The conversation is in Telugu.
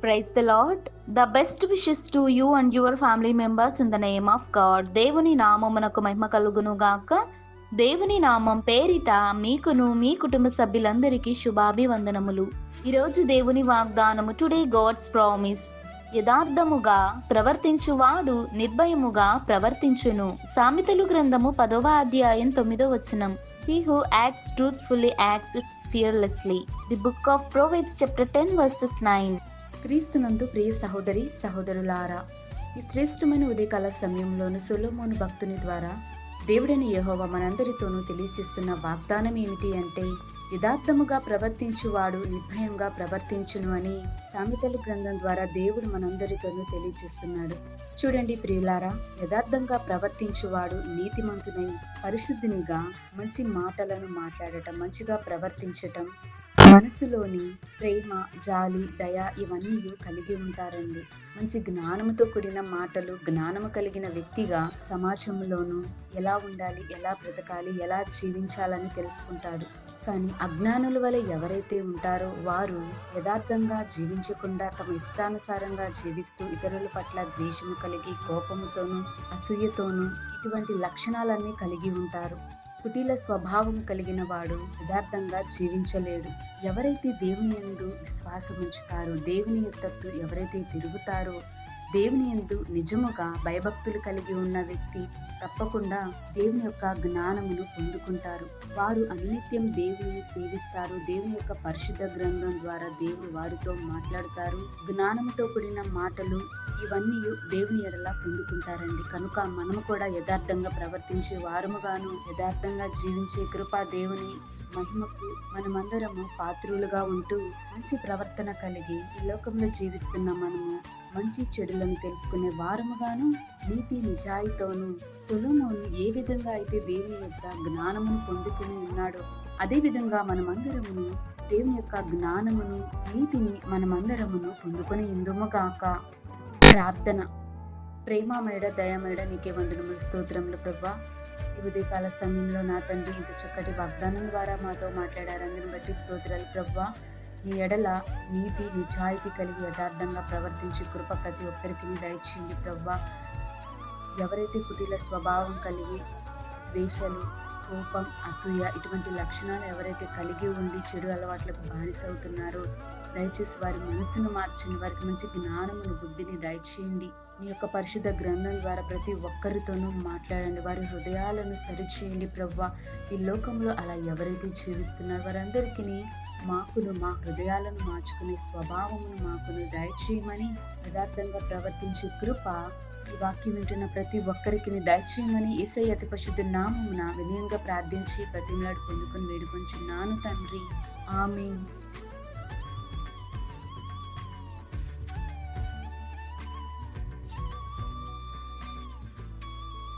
Praise the Lord. The best wishes to you and your family members in the name of God. దేవుని నామమునకు మహిమ కలుగును గాక. దేవుని నామం పేరిట మీకును మీ కుటుంబ సభ్యులందరికీ శుభాభివందనములు. ఈరోజు దేవుని వాగ్దానము టుడే గాడ్స్ ప్రామిస్. యథార్థముగా ప్రవర్తించువాడు నిర్భయముగా ప్రవర్తించును. సామెతలు గ్రంథము 10వ అధ్యాయం 9వ వచనం. He who acts truthfully acts fearlessly. The book of Proverbs chapter 10 verses 9. క్రీస్తునందు ప్రియ సహోదరి సహోదరులారా, ఈ శ్రేష్టమైన ఉదయకాల సమయంలోను సొలొమోను భక్తుని ద్వారా దేవుడైన యెహోవా మనందరితోనూ తెలియచేస్తున్న వాగ్దానం ఏమిటి అంటే, యథార్థముగా ప్రవర్తించువాడు నిర్భయంగా ప్రవర్తించును అని సామెతల గ్రంథం ద్వారా దేవుడు మనందరితోనూ తెలియచేస్తున్నాడు. చూడండి ప్రియులారా, యథార్థంగా ప్రవర్తించువాడు నీతిమంతునై పరిశుద్ధినిగా మంచి మాటలను మాట్లాడటం, మంచిగా ప్రవర్తించటం, మనసులోని ప్రేమ, జాలి, దయ ఇవన్నీ కలిగి ఉంటారండి. మంచి జ్ఞానముతో కూడిన మాటలు, జ్ఞానము కలిగిన వ్యక్తిగా సమాజంలోనూ ఎలా ఉండాలి, ఎలా బ్రతకాలి, ఎలా జీవించాలని తెలుసుకుంటాడు. కానీ అజ్ఞానుల వలె ఎవరైతే ఉంటారో వారు యథార్థంగా జీవించకుండా తమ ఇష్టానుసారంగా జీవిస్తూ ఇతరుల పట్ల ద్వేషము కలిగి కోపముతోనూ అసూయతోనూ ఇటువంటి లక్షణాలన్నీ కలిగి ఉంటారు. కుటిల స్వభావం కలిగిన వాడు యథార్థంగా జీవించలేడు. ఎవరైతే దేవుని యందు విశ్వాసం ఉంచుతారో, దేవుని తట్టు ఎవరైతే తిరుగుతారో, దేవుని యందు నిజముగా భయభక్తులు కలిగి ఉన్న వ్యక్తి తప్పకుండా దేవుని యొక్క జ్ఞానమును పొందుకుంటారు. వారు అనునిత్యం దేవుని సేవిస్తారు. దేవుని యొక్క పరిశుద్ధ గ్రంథం ద్వారా దేవుడు వారితో మాట్లాడతారు. జ్ఞానముతో కూడిన మాటలు ఇవన్నీ దేవుని ఎడలా పొందుకుంటారండి. కనుక మనము కూడా యథార్థంగా ప్రవర్తించే వారముగాను, యథార్థంగా జీవించే కృపా దేవుని మహిమకు మనమందరము పాత్రులుగా ఉంటూ మంచి ప్రవర్తన కలిగి ఈ లోకంలో జీవిస్తున్న మనము మంచి చెడులను తెలుసుకునే వారముగాను, నీతి నిజాయితోను సొలొమోను ఏ విధంగా అయితే దేవుని యొక్క జ్ఞానమును పొందుకుని ఉన్నాడో అదే విధంగా మనమందరమును దేవుని యొక్క జ్ఞానమును, నీతిని మనమందరమును పొందుకొని ఇందుముగాక. ప్రార్థన. ప్రేమమేడ దయమేడ నీకే వందనములు, స్తోత్రములు ప్రభువా. ఈ ఉదయకాల సమయంలో నా తండ్రి ఇంత చక్కటి వాగ్దానం ద్వారా మాతో మాట్లాడారు. అందుని బట్టి స్తోత్రాలు ప్రభువా. నీ ఎడల నీతి నిజాయితీ కలిగి యథార్థంగా ప్రవర్తించి కృప ప్రతి ఒక్కరికి దయచేయండి ప్రభువా. ఎవరైతే కుటిల స్వభావం కలిగి ద్వేషాలు, కోపం, అసూయ ఇటువంటి లక్షణాలు ఎవరైతే కలిగి ఉండి చెడు అలవాట్లకు బానిసవుతున్నారో దయచేసి వారి మనసును మార్చండి. వారికి మంచి జ్ఞానమును, బుద్ధిని దయచేయండి. నీ యొక్క పరిశుద్ధ గ్రంథం ద్వారా ప్రతి ఒక్కరితోనూ మాట్లాడండి. వారి హృదయాలను సరిచేయండి ప్రభువా. ఈ లోకంలో అలా ఎవరైతే జీవిస్తున్నారో వారందరికీ మాకును, మా హృదయాలను మార్చుకునే స్వభావమును మాకును దయచేయమని, యథార్థంగా ప్రవర్తించే కృప ఈ వాక్యం వింటున్న ప్రతి ఒక్కరికి దయచేయమని యేసయ్య అతి పరిశుద్ధ నామమున వినయంగా ప్రార్థించి ప్రతిమలాడు పొందుకొని వేడుకొంచున్నాను తండ్రి. ఆమేన్.